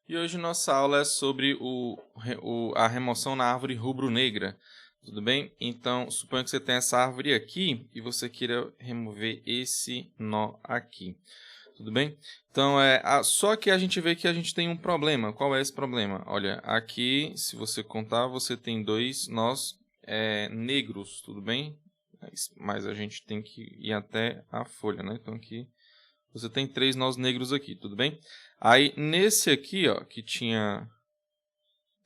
E hoje nossa aula é sobre a remoção na árvore rubro-negra, tudo bem? Então, suponha que você tem essa árvore aqui e você queira remover esse nó aqui, tudo bem? Então, só que a gente vê que a gente tem um problema. Qual é esse problema? Olha, aqui, se você contar, você tem dois nós negros, tudo bem? Mas a gente tem que ir até a folha, né? Então, aqui você tem 3 nós negros aqui, tudo bem? Aí, nesse aqui, ó, que tinha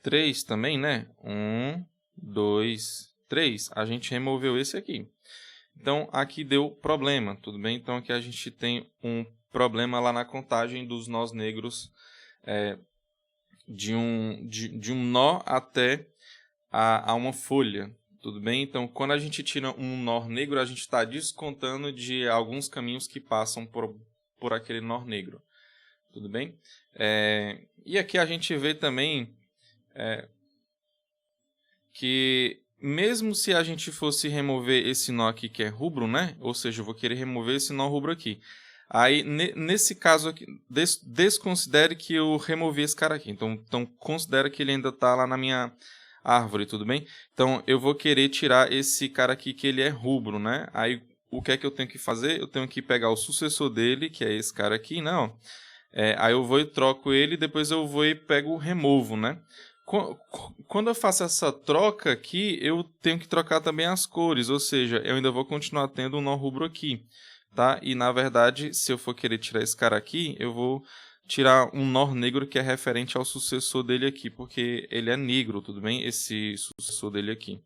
3 também, né? 1, 2, 3. A gente removeu esse aqui. Então, aqui deu problema, tudo bem? Então, aqui a gente tem um problema lá na contagem dos nós negros de um nó até a uma folha, tudo bem? Então, quando a gente tira um nó negro, a gente está descontando de alguns caminhos que passam por aquele nó negro. Tudo bem? E aqui a gente vê também que mesmo se a gente fosse remover esse nó aqui que é rubro, né? Ou seja, eu vou querer remover esse nó rubro aqui. Aí, nesse caso aqui, desconsidere que eu removi esse cara aqui. Então considera que ele ainda está lá na minha árvore, tudo bem? Então, eu vou querer tirar esse cara aqui que ele é rubro, né? Aí, o que é que eu tenho que fazer? Eu tenho que pegar o sucessor dele, que é esse cara aqui, não. Aí eu vou e troco ele, depois eu vou e pego o removo, né? Quando eu faço essa troca aqui, eu tenho que trocar também as cores, ou seja, eu ainda vou continuar tendo um nó rubro aqui, tá? E na verdade, se eu for querer tirar esse cara aqui, eu vou tirar um nó negro que é referente ao sucessor dele aqui, porque ele é negro, tudo bem? Esse sucessor dele aqui.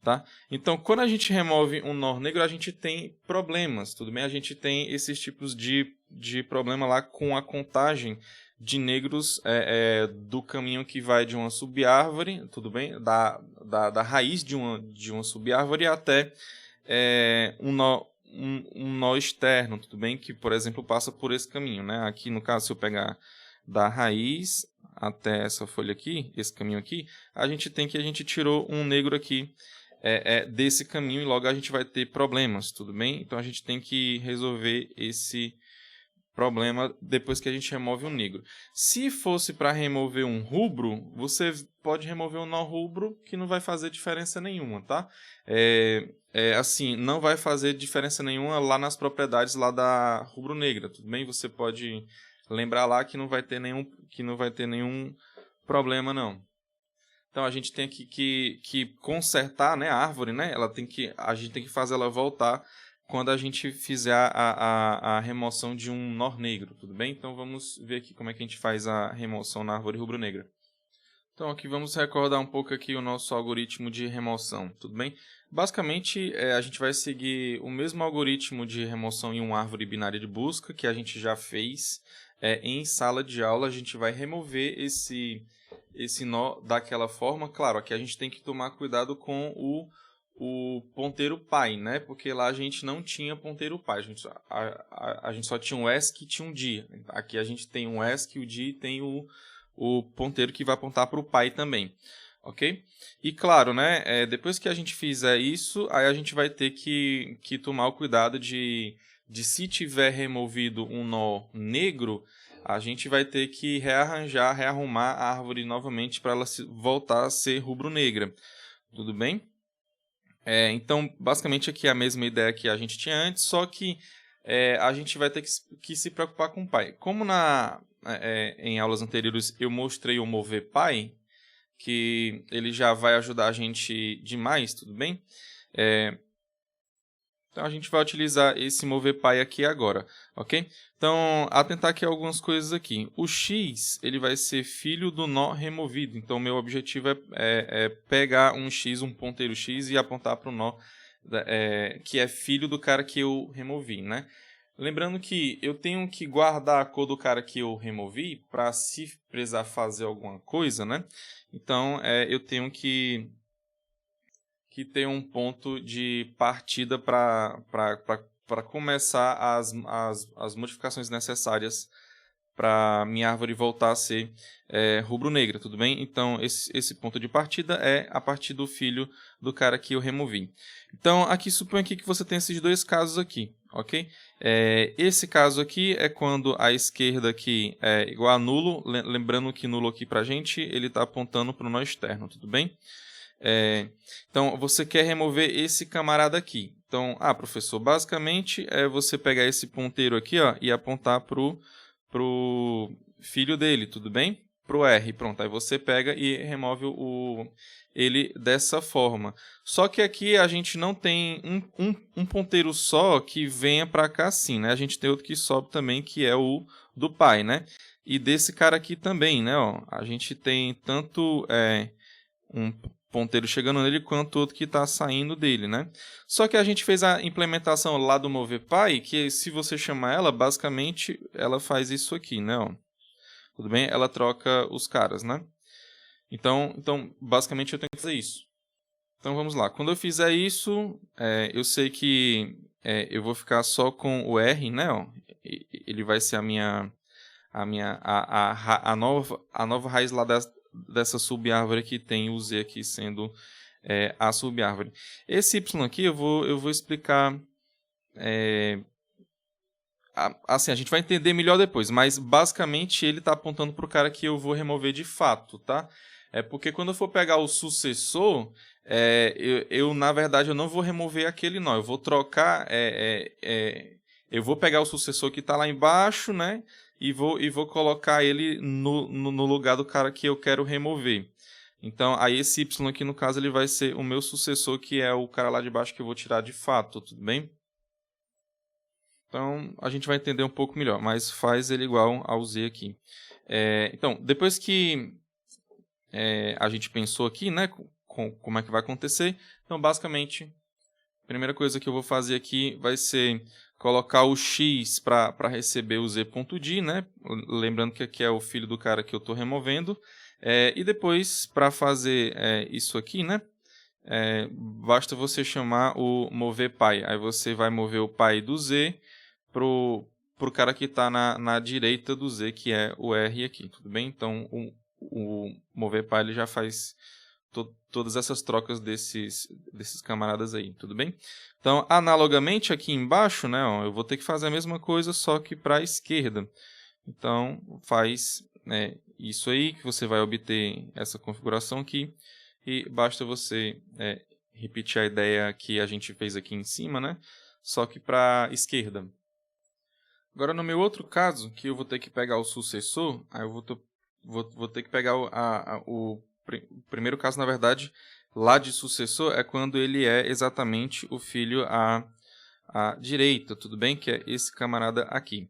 Tá? Então, quando a gente remove um nó negro, a gente tem problemas, tudo bem? A gente tem esses tipos de problema lá com a contagem de negros do caminho que vai de uma subárvore, tudo bem? Da raiz de uma subárvore até um nó externo, tudo bem? Que, por exemplo, passa por esse caminho, né? Aqui, no caso, se eu pegar da raiz até essa folha aqui, esse caminho aqui, a gente tirou um negro aqui desse caminho e logo a gente vai ter problemas, tudo bem? Então a gente tem que resolver esse problema depois que a gente remove um negro. Se fosse para remover um rubro, você pode remover um nó rubro que não vai fazer diferença nenhuma, tá? Assim, não vai fazer diferença nenhuma lá nas propriedades lá da rubro-negra, tudo bem? Você pode lembrar lá que não vai ter nenhum problema, não. Então a gente tem que consertar, né, a árvore, né? A gente tem que fazer ela voltar quando a gente fizer a remoção de um nó negro, tudo bem? Então vamos ver aqui como é que a gente faz a remoção na árvore rubro-negra. Então aqui vamos recordar um pouco aqui o nosso algoritmo de remoção, tudo bem? Basicamente a gente vai seguir o mesmo algoritmo de remoção em uma árvore binária de busca que a gente já fez em sala de aula. A gente vai remover esse nó daquela forma. Claro, aqui a gente tem que tomar cuidado com o ponteiro pai, né? Porque lá a gente não tinha ponteiro pai, a gente só tinha um ESC e tinha um dia. Aqui a gente tem um ESC, o dia e tem o ponteiro que vai apontar para o pai também, ok? E claro, né? Depois que a gente fizer isso, aí a gente vai ter que tomar o cuidado de se tiver removido um nó negro, a gente vai ter que rearrumar a árvore novamente para ela voltar a ser rubro-negra. Tudo bem? Então, basicamente aqui é a mesma ideia que a gente tinha antes, só que a gente vai ter que se preocupar com o pai. Como em aulas anteriores eu mostrei o mover pai, que ele já vai ajudar a gente demais, tudo bem? Então, a gente vai utilizar esse mover pai aqui agora, ok? Então, atentar aqui algumas coisas aqui. O x, ele vai ser filho do nó removido. Então, meu objetivo é pegar um x, um ponteiro x, e apontar para o nó que é filho do cara que eu removi, né? Lembrando que eu tenho que guardar a cor do cara que eu removi para se precisar fazer alguma coisa, né? Então, eu tenho que ter um ponto de partida para começar as modificações necessárias para minha árvore voltar a ser rubro-negra, tudo bem? Então, esse ponto de partida é a partir do filho do cara que eu removi. Então, aqui, suponha aqui que você tem esses dois casos aqui, ok? Esse caso aqui é quando a esquerda aqui é igual a nulo, lembrando que nulo aqui para a gente, ele está apontando para o nó externo, tudo bem? Então, você quer remover esse camarada aqui. Então, professor, basicamente é você pegar esse ponteiro aqui, ó, e apontar pro filho dele, tudo bem? Pro R, pronto. Aí você pega e remove ele dessa forma. Só que aqui a gente não tem um ponteiro só que venha para cá assim, né? A gente tem outro que sobe também, que é o do pai, né? E desse cara aqui também, né? Ó, a gente tem tanto um ponteiro chegando nele quanto outro que está saindo dele, né? Só que a gente fez a implementação lá do moverPy, que se você chamar ela, basicamente ela faz isso aqui, né? Ó. Tudo bem? Ela troca os caras, né? Então basicamente eu tenho que fazer isso. Então vamos lá. Quando eu fizer isso, eu sei que eu vou ficar só com o R, né? Ó. Ele vai ser a nova raiz lá dessa subárvore que tem o Z aqui sendo a subárvore. Esse Y aqui eu vou explicar assim, a gente vai entender melhor depois, mas basicamente ele está apontando para o cara que eu vou remover de fato, tá? Porque quando eu for pegar o sucessor, na verdade eu não vou remover aquele nó, eu vou trocar, eu vou pegar o sucessor que está lá embaixo, né? E vou colocar ele no lugar do cara que eu quero remover. Então, aí esse Y aqui, no caso, ele vai ser o meu sucessor, que é o cara lá de baixo que eu vou tirar de fato, tudo bem? Então, a gente vai entender um pouco melhor, mas faz ele igual ao Z aqui. Então, depois que a gente pensou aqui, né, como é que vai acontecer, então, basicamente, a primeira coisa que eu vou fazer aqui vai ser colocar o X para receber o Z.D, né? Lembrando que aqui é o filho do cara que eu estou removendo. E depois, para fazer isso aqui, né? Basta você chamar o moverPy. Aí você vai mover o pai do Z pro cara que está na direita do Z, que é o R aqui, tudo bem? Então, o moverPy ele já faz todas essas trocas desses camaradas aí, tudo bem? Então, analogamente aqui embaixo, né, ó, eu vou ter que fazer a mesma coisa, só que para a esquerda. Então, faz isso aí, que você vai obter essa configuração aqui, e basta você repetir a ideia que a gente fez aqui em cima, né, só que para a esquerda. Agora, no meu outro caso, que eu vou ter que pegar o sucessor, aí eu vou ter que pegar o primeiro caso, na verdade, lá de sucessor, é quando ele é exatamente o filho à direita, tudo bem? Que é esse camarada aqui.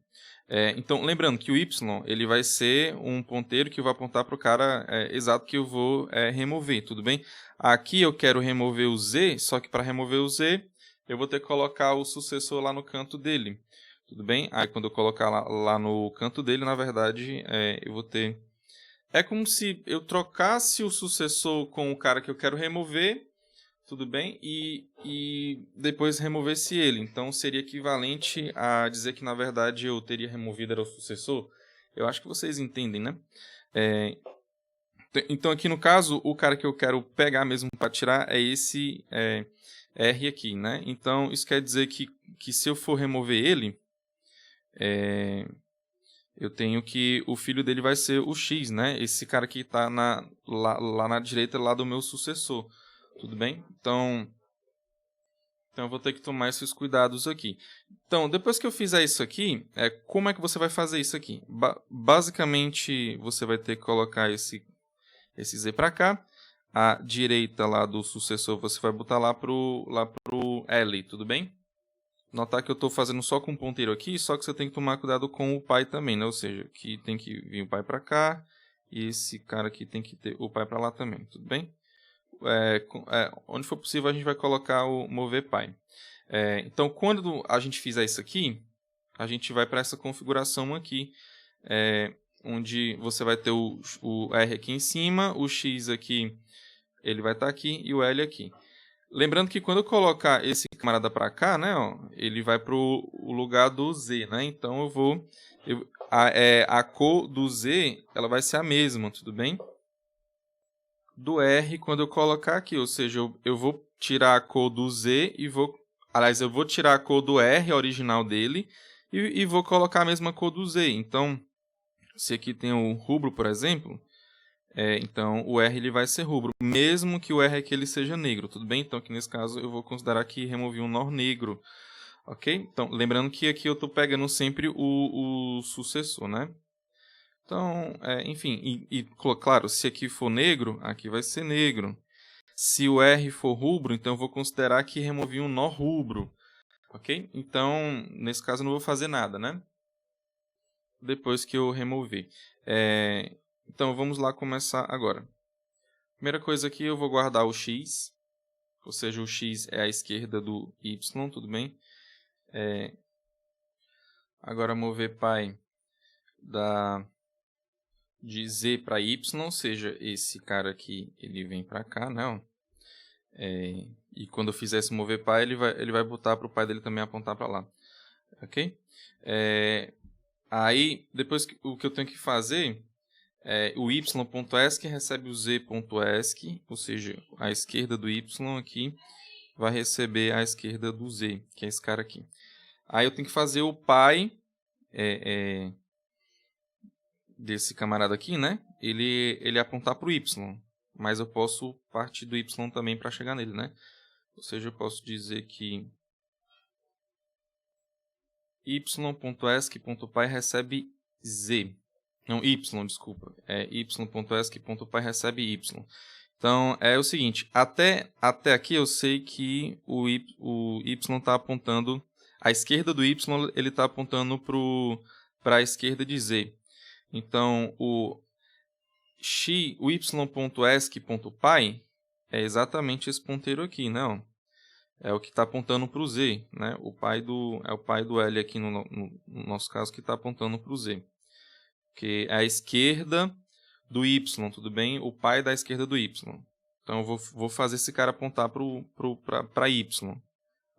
Então, lembrando que o Y ele vai ser um ponteiro que vai apontar para o cara exato que eu vou remover, tudo bem? Aqui eu quero remover o Z, só que para remover o Z, eu vou ter que colocar o sucessor lá no canto dele, tudo bem? Aí quando eu colocar lá no canto dele, na verdade, eu vou ter... É como se eu trocasse o sucessor com o cara que eu quero remover, tudo bem? E depois removesse ele. Então, seria equivalente a dizer que, na verdade, eu teria removido era o sucessor. Eu acho que vocês entendem, né? Então, aqui no caso, o cara que eu quero pegar mesmo para tirar é esse R aqui, né? Então, isso quer dizer que se eu for remover ele... eu tenho que o filho dele vai ser o X, né? Esse cara que está lá na direita, lá do meu sucessor. Tudo bem? Então eu vou ter que tomar esses cuidados aqui. Então, depois que eu fizer isso aqui, como é que você vai fazer isso aqui? Basicamente, você vai ter que colocar esse Z para cá. A direita lá do sucessor, você vai botar lá pro L, tudo bem? Notar que eu estou fazendo só com um ponteiro aqui, só que você tem que tomar cuidado com o pai também, né? Ou seja, que tem que vir o pai para cá e esse cara aqui tem que ter o pai para lá também, tudo bem? Onde for possível a gente vai colocar o moverPy. Então, quando a gente fizer isso aqui, a gente vai para essa configuração aqui, onde você vai ter o R aqui em cima, o X aqui, ele vai estar aqui e o L aqui. Lembrando que quando eu colocar esse camarada para cá, né, ó, ele vai para o lugar do Z, né? Então a cor do Z, ela vai ser a mesma, tudo bem? Do R quando eu colocar aqui, ou seja, eu vou tirar a cor do Z e aliás, eu vou tirar a cor do R original dele e vou colocar a mesma cor do Z. Então, se aqui tem o rubro, por exemplo, então o R ele vai ser rubro, mesmo que o R aqui ele seja negro, tudo bem? Então aqui nesse caso eu vou considerar que removi um nó negro, ok? Então, lembrando que aqui eu estou pegando sempre o sucessor, né? Então, enfim, claro, se aqui for negro, aqui vai ser negro. Se o R for rubro, então eu vou considerar que removi um nó rubro, ok? Então, nesse caso eu não vou fazer nada, né? Depois que eu remover. Então, vamos lá começar agora. Primeira coisa aqui, eu vou guardar o x, ou seja, o x é a esquerda do y, tudo bem? Agora, mover π de z para y, ou seja, esse cara aqui, ele vem para cá, né? E quando eu fizer esse mover π, ele vai botar para o π dele também apontar para lá, ok? Aí, depois o que eu tenho que fazer o y.esc recebe o z.esc, ou seja, a esquerda do y aqui vai receber a esquerda do z, que é esse cara aqui. Aí eu tenho que fazer o π desse camarada aqui, né? Ele apontar para o y, mas eu posso partir do y também para chegar nele, né? Ou seja, eu posso dizer que y.esc.π recebe z. Não, y, desculpa. y.esc.π recebe y. Então, é o seguinte, até aqui eu sei que o y está apontando, a esquerda do y ele está apontando para a esquerda de z. Então, o y.esc.π é exatamente esse ponteiro aqui, né? É o que está apontando para o z, né? O π do L aqui no nosso caso que está apontando para o z. Que é a esquerda do y, tudo bem? O π da esquerda do y. Então, eu vou fazer esse cara apontar para y.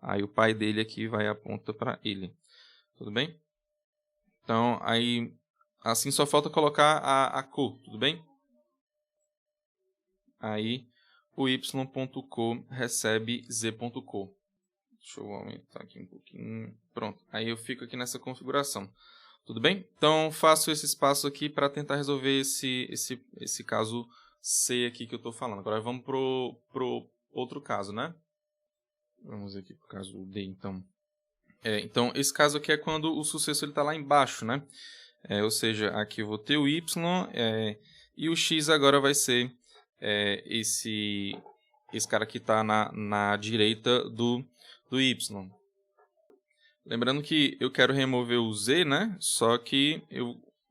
Aí, o π dele aqui vai apontar para ele. Tudo bem? Então, aí, assim só falta colocar a cor, tudo bem? Aí, o y.co recebe z.co. Deixa eu aumentar aqui um pouquinho. Pronto, aí eu fico aqui nessa configuração. Tudo bem? Então, faço esse espaço aqui para tentar resolver esse caso C aqui que eu estou falando. Agora, vamos pro outro caso, né? Vamos aqui para o caso D, então. Então, esse caso aqui é quando o sucessor está lá embaixo, né? Ou seja, aqui eu vou ter o Y e o X agora vai ser esse cara que está na direita do Y. Lembrando que eu quero remover o Z, né? Só que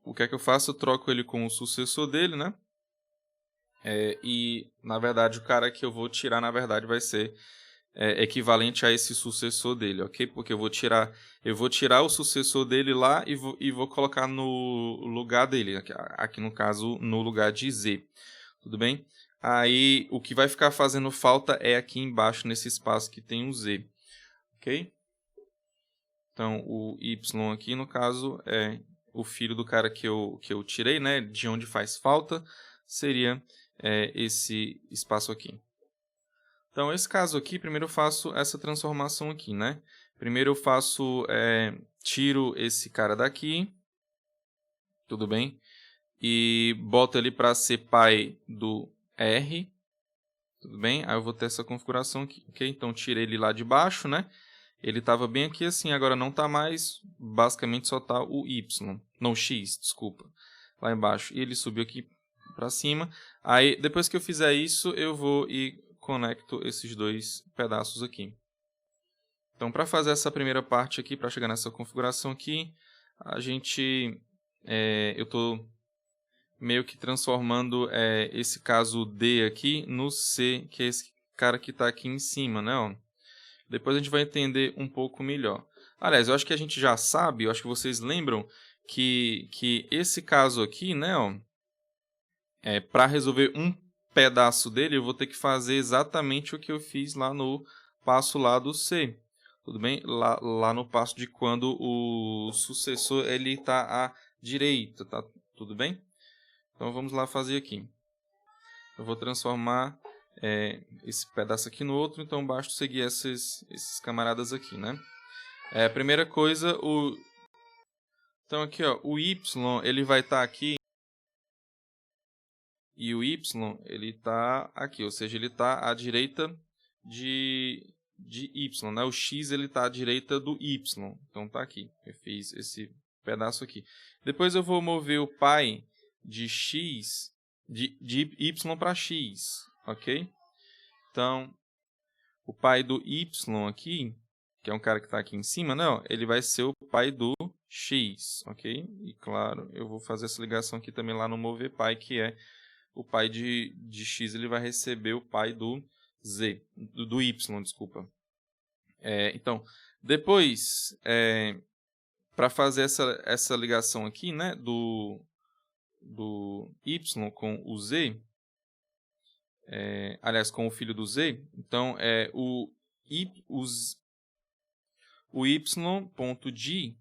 o que é que eu faço? Eu troco ele com o sucessor dele, né? E, na verdade, o cara que eu vou tirar, na verdade, vai ser equivalente a esse sucessor dele, ok? Porque eu vou tirar o sucessor dele lá e vou colocar no lugar dele, aqui no caso, no lugar de Z. Tudo bem? Aí, o que vai ficar fazendo falta é aqui embaixo, nesse espaço que tem um Z. Ok? Então, o Y aqui, no caso, é o filho do cara que eu tirei, né? De onde faz falta, seria esse espaço aqui. Então, esse caso aqui, primeiro eu faço essa transformação aqui, né? Primeiro eu faço, tiro esse cara daqui, tudo bem? E boto ele para ser pai do R, tudo bem? Aí eu vou ter essa configuração aqui, ok? Então, tirei ele lá de baixo, né? Ele estava bem aqui assim, agora não está mais, basicamente só está o Y, não, X, desculpa, lá embaixo. E ele subiu aqui para cima. Aí, depois que eu fizer isso, eu vou e conecto esses dois pedaços aqui. Então, para fazer essa primeira parte aqui, para chegar nessa configuração aqui, eu estou meio que transformando esse caso D aqui no C, que é esse cara que está aqui em cima, né? Ó. Depois a gente vai entender um pouco melhor. Aliás, eu acho que a gente já sabe, eu acho que vocês lembram que esse caso aqui, né, para resolver um pedaço dele, eu vou ter que fazer exatamente o que eu fiz lá no passo lá do C. Tudo bem? Lá no passo de quando o sucessor ele está à direita, tá? Tudo bem? Então vamos lá fazer aqui. Eu vou transformar esse pedaço aqui no outro, então basta seguir esses camaradas aqui, né? Primeira coisa, então aqui, ó, o y ele vai estar aqui e o y ele está aqui, ou seja, ele está à direita de y, né? O x ele está à direita do y, então tá aqui. Eu fiz esse pedaço aqui. Depois eu vou mover o pi de x de y para x, ok? Então o pi do y aqui, que é um cara que está aqui em cima, né? Ele vai ser o pi do x, ok? E claro, eu vou fazer essa ligação aqui também lá no mover pi, que é o pi de x ele vai receber o pi do z, do y, desculpa. Então, depois, para fazer essa ligação aqui, né, do y com o z, aliás, com o filho do z, então, o y.d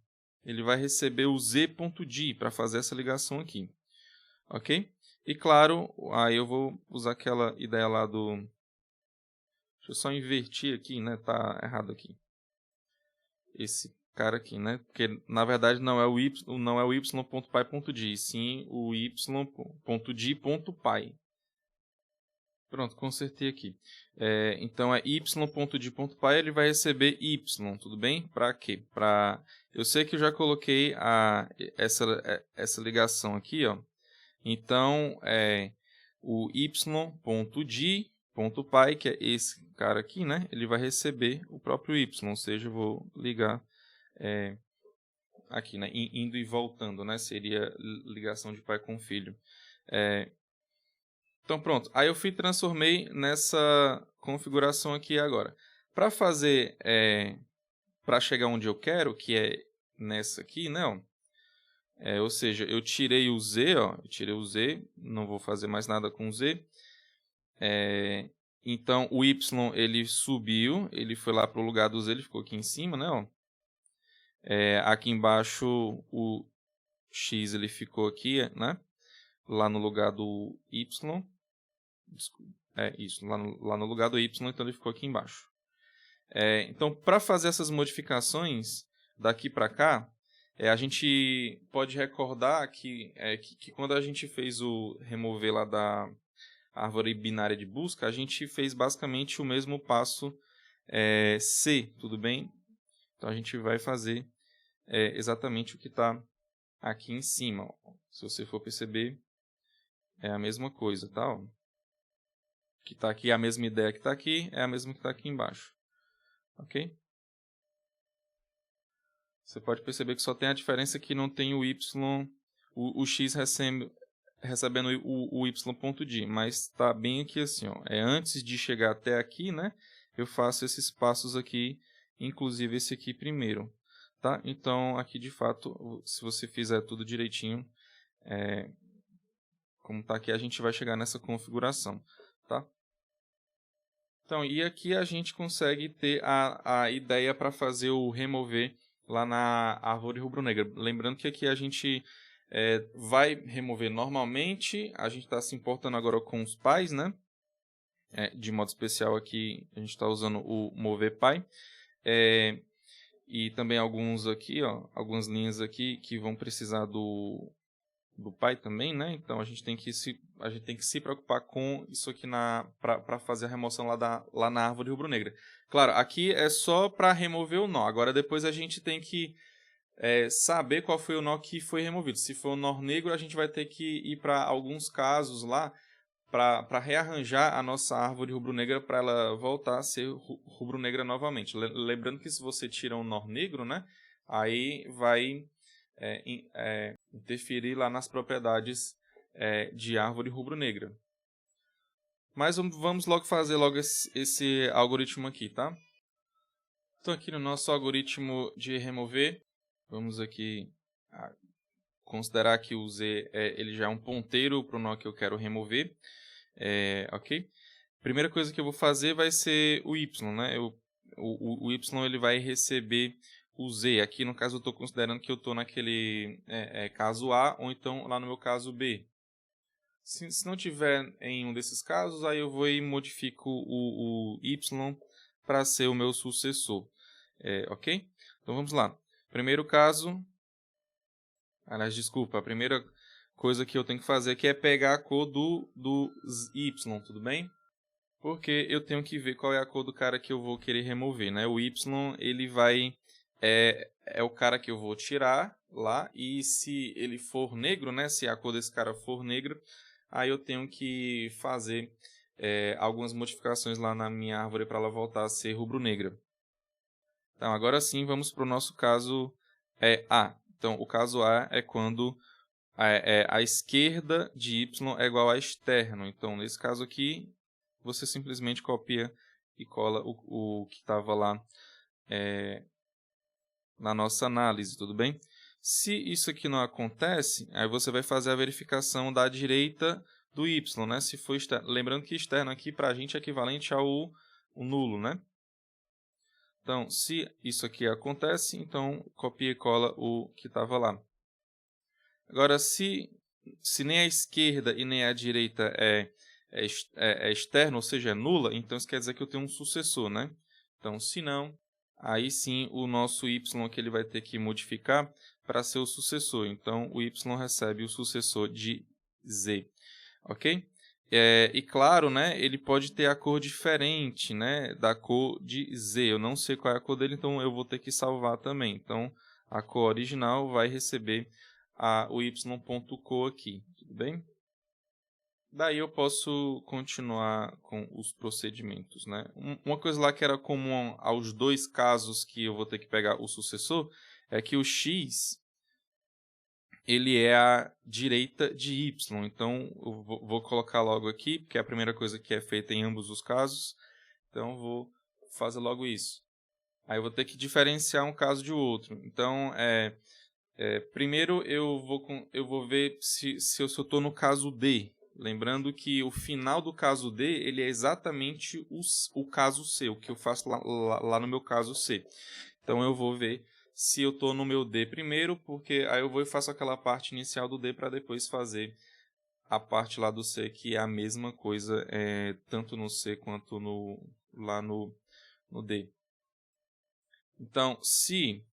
ele vai receber o z.d para fazer essa ligação aqui, ok? E claro, aí eu vou usar aquela ideia lá do... Deixa eu só invertir aqui, né? Tá errado aqui. Esse cara aqui, né? Porque na verdade não é o y.pi.d, sim o y.d.pi. Pronto, consertei aqui. Então é y.d.pi, ele vai receber y, tudo bem? Para quê? Eu sei que eu já coloquei essa ligação aqui, ó. Então, o y.d.pi, que é esse cara aqui, né? Ele vai receber o próprio y, ou seja, eu vou ligar aqui, né? Indo e voltando, né? Seria ligação de pai com filho. Então, pronto. Aí eu transformei nessa configuração aqui agora. Para fazer, para chegar onde eu quero, que é nessa aqui, né? Ó. Ou seja, eu tirei o z, ó, não vou fazer mais nada com o z. Então, o y ele subiu, ele foi lá para o lugar do z, ele ficou aqui em cima, né? Ó. Aqui embaixo, o x ele ficou aqui, né? Lá no lugar do y. Isso, lá no lugar do y, então ele ficou aqui embaixo. Então, para fazer essas modificações daqui para cá, a gente pode recordar que quando a gente fez o remover lá da árvore binária de busca, a gente fez basicamente o mesmo passo C, tudo bem? Então a gente vai fazer exatamente o que está aqui em cima. Ó. Se você for perceber, é a mesma coisa, tá? Ó. Que está aqui, a mesma ideia que está aqui, é a mesma que está aqui embaixo. Ok? Você pode perceber que só tem a diferença que não tem o y, o x recebendo o y.d, mas está bem aqui assim, ó. Antes de chegar até aqui, né, eu faço esses passos aqui, inclusive esse aqui primeiro, tá? Então, aqui de fato, se você fizer tudo direitinho, como está aqui, a gente vai chegar nessa configuração, tá? Então, e aqui a gente consegue ter a ideia para fazer o remover lá na árvore rubro-negra. Lembrando que aqui a gente vai remover normalmente, a gente está se importando agora com os pais, né? De modo especial aqui a gente está usando o mover pai. E também alguns aqui, ó, algumas linhas aqui que vão precisar do pai também, né? Então a gente tem que se preocupar com isso aqui para fazer a remoção lá na árvore rubro-negra. Claro, aqui é só para remover o nó. Agora depois a gente tem que saber qual foi o nó que foi removido. Se for o nó negro, a gente vai ter que ir para alguns casos lá para rearranjar a nossa árvore rubro-negra para ela voltar a ser rubro-negra novamente. Lembrando que se você tira um nó negro, né? Aí vai interferir lá nas propriedades de árvore rubro-negra. Mas vamos logo fazer esse algoritmo aqui, tá? Então aqui no nosso algoritmo de remover, vamos aqui considerar que o z ele já é um ponteiro para o nó que eu quero remover. Ok? Primeira coisa que eu vou fazer vai ser o y, né? O y ele vai receber o z. Aqui, no caso, eu estou considerando que eu estou naquele caso A, ou então lá no meu caso B. Se não tiver em um desses casos, aí eu vou e modifico o y para ser o meu sucessor. Ok? Então vamos lá. Primeiro caso. Aliás, desculpa, a primeira coisa que eu tenho que fazer aqui é pegar a cor do y, tudo bem? Porque eu tenho que ver qual é a cor do cara que eu vou querer remover, né? O y, ele vai... É o cara que eu vou tirar lá, e se ele for negro, né? Se a cor desse cara for negra, aí eu tenho que fazer algumas modificações lá na minha árvore para ela voltar a ser rubro-negra. Então, agora sim, vamos para o nosso caso A. Então, o caso A é quando a esquerda de y é igual a externo. Então, nesse caso aqui, você simplesmente copia e cola o que estava lá na nossa análise, tudo bem? Se isso aqui não acontece, aí você vai fazer a verificação da direita do y, né? Se for externo. Lembrando que externo aqui para a gente é equivalente ao nulo, né? Então, se isso aqui acontece, então copia e cola o que estava lá. Agora, se nem a esquerda e nem a direita é externo, ou seja, é nula, então isso quer dizer que eu tenho um sucessor, né? Então, se não, aí sim o nosso y que ele vai ter que modificar para ser o sucessor. Então, o y recebe o sucessor de z, ok? E claro, né, ele pode ter a cor diferente, né, da cor de z. Eu não sei qual é a cor dele, então eu vou ter que salvar também. Então, a cor original vai receber o y.cor aqui, tudo bem? Daí eu posso continuar com os procedimentos, né? Uma coisa lá que era comum aos dois casos que eu vou ter que pegar o sucessor é que o x ele é a direita de y. Então, eu vou colocar logo aqui, porque é a primeira coisa que é feita em ambos os casos. Então, eu vou fazer logo isso. Aí eu vou ter que diferenciar um caso de outro. Então, primeiro eu vou ver se eu estou no caso D. Lembrando que o final do caso D ele é exatamente o caso C, o que eu faço lá no meu caso C. Então, eu vou ver se eu estou no meu D primeiro, porque aí eu vou e faço aquela parte inicial do D para depois fazer a parte lá do C, que é a mesma coisa, tanto no C quanto lá no D. Então, se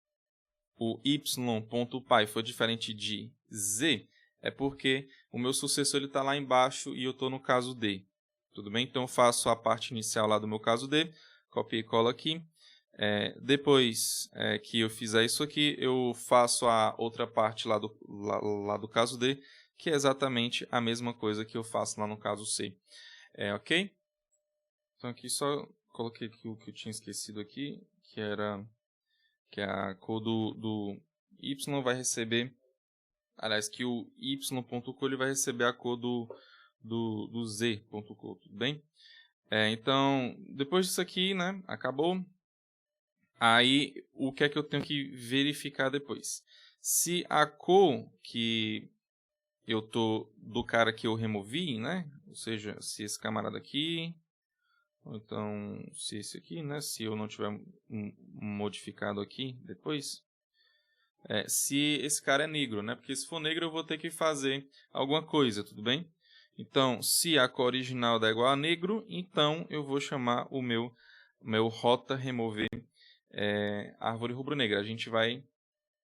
o y.pi for diferente de z, é porque o meu sucessor está lá embaixo e eu estou no caso D. Tudo bem? Então, eu faço a parte inicial lá do meu caso D, copio e colo aqui. Depois que eu fizer isso aqui, eu faço a outra parte lá do caso D, que é exatamente a mesma coisa que eu faço lá no caso C. Ok? Então, aqui só coloquei aqui o que eu tinha esquecido aqui, que é a cor do y vai receber, aliás, que o y.cor ele vai receber a cor do z.cor, tudo bem? Então, depois disso aqui, né, acabou. Aí, o que é que eu tenho que verificar depois? Se a cor que eu tô do cara que eu removi, né, ou seja, se esse camarada aqui, ou então se esse aqui, né, se eu não tiver modificado aqui depois, se esse cara é negro, né, porque se for negro eu vou ter que fazer alguma coisa, tudo bem? Então, se a cor original dá igual a negro, então eu vou chamar o meu rota remover árvore rubro-negra. A gente vai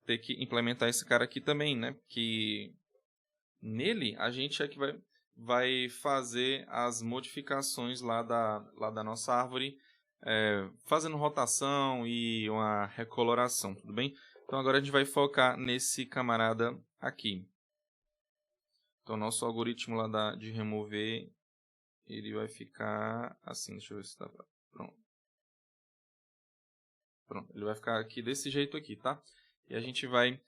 ter que implementar esse cara aqui também, né? Que nele a gente é que vai fazer as modificações lá da nossa árvore, fazendo rotação e uma recoloração, tudo bem? Então agora a gente vai focar nesse camarada aqui. Então nosso algoritmo lá de remover, ele vai ficar assim, deixa eu ver se está pronto. Pronto, ele vai ficar aqui desse jeito aqui, tá? E a gente vai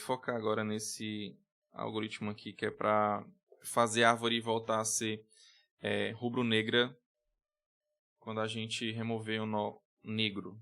focar agora nesse algoritmo aqui, que é para fazer a árvore voltar a ser rubro-negra quando a gente remover o nó negro.